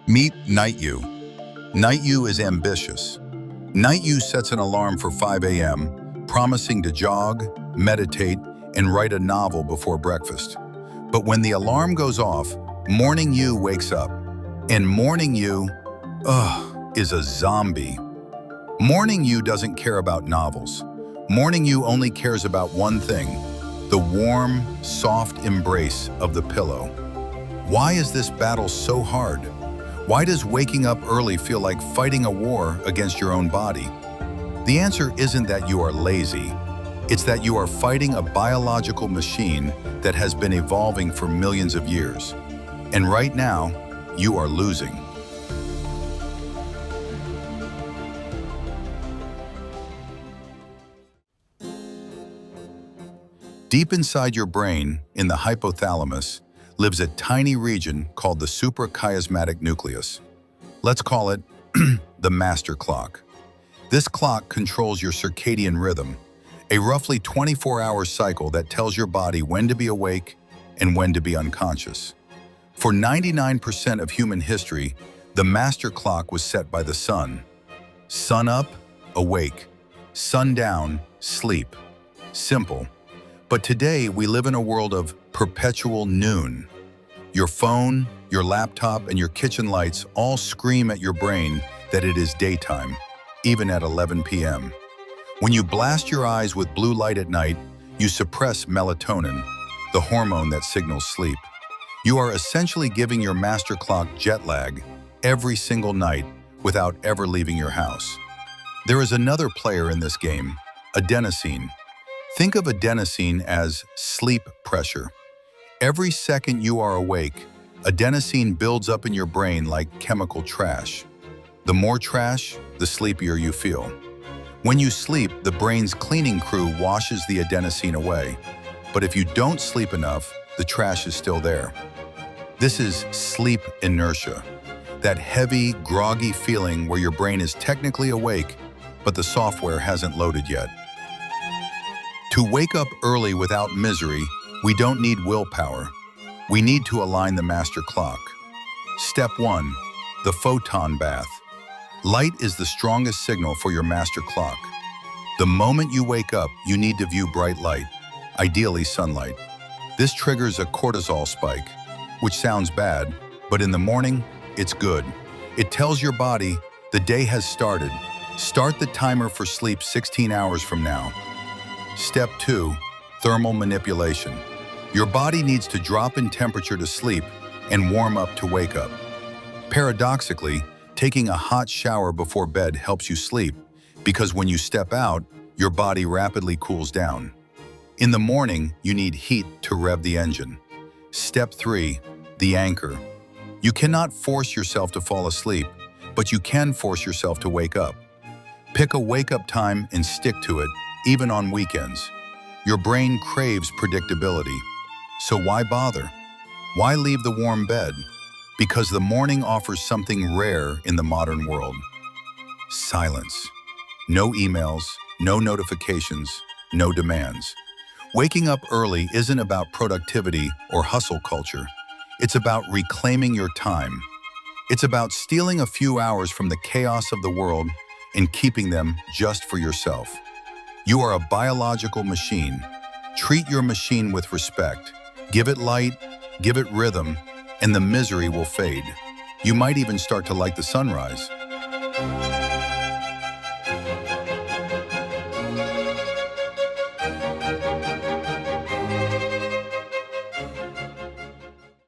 Meet Night You. Night You is ambitious. Night You sets an alarm for 5 a.m., promising to jog, meditate, and write a novel before breakfast. But when the alarm goes off, Morning You wakes up. And Morning You, is a zombie. Morning You doesn't care about novels. Morning You only cares about one thing: the warm, soft embrace of the pillow. Why is this battle so hard? Why does waking up early feel like fighting a war against your own body? The answer isn't that you are lazy. It's that you are fighting a biological machine that has been evolving for millions of years. And right now, you are losing. Deep inside your brain, in the hypothalamus, lives a tiny region called the suprachiasmatic nucleus. Let's call it the master clock. This clock controls your circadian rhythm, a roughly 24-hour cycle that tells your body when to be awake and when to be unconscious. For 99% of human history, the master clock was set by the sun. Sun up, awake. Sun down, sleep. Simple. But today, we live in a world of perpetual noon. Your phone, your laptop, and your kitchen lights all scream at your brain that it is daytime, even at 11 p.m. When you blast your eyes with blue light at night, you suppress melatonin, the hormone that signals sleep. You are essentially giving your master clock jet lag every single night without ever leaving your house. There is another player in this game, adenosine. Think of adenosine as sleep pressure. Every second you are awake, adenosine builds up in your brain like chemical trash. The more trash, the sleepier you feel. When you sleep, the brain's cleaning crew washes the adenosine away. But if you don't sleep enough, the trash is still there. This is sleep inertia, that heavy, groggy feeling where your brain is technically awake, but the software hasn't loaded yet. To wake up early without misery, we don't need willpower. We need to align the master clock. Step 1. The photon bath. Light is the strongest signal for your master clock. The moment you wake up, you need to view bright light, ideally sunlight. This triggers a cortisol spike, which sounds bad, but in the morning, it's good. It tells your body the day has started. Start the timer for sleep 16 hours from now. Step 2. Thermal manipulation. Your body needs to drop in temperature to sleep and warm up to wake up. Paradoxically, taking a hot shower before bed helps you sleep because when you step out, your body rapidly cools down. In the morning, you need heat to rev the engine. Step 3. The anchor. You cannot force yourself to fall asleep, but you can force yourself to wake up. Pick a wake-up time and stick to it, even on weekends. Your brain craves predictability. So why bother? Why leave the warm bed? Because the morning offers something rare in the modern world. Silence. No emails, no notifications, no demands. Waking up early isn't about productivity or hustle culture. It's about reclaiming your time. It's about stealing a few hours from the chaos of the world and keeping them just for yourself. You are a biological machine. Treat your machine with respect. Give it light, give it rhythm, and the misery will fade. You might even start to like the sunrise.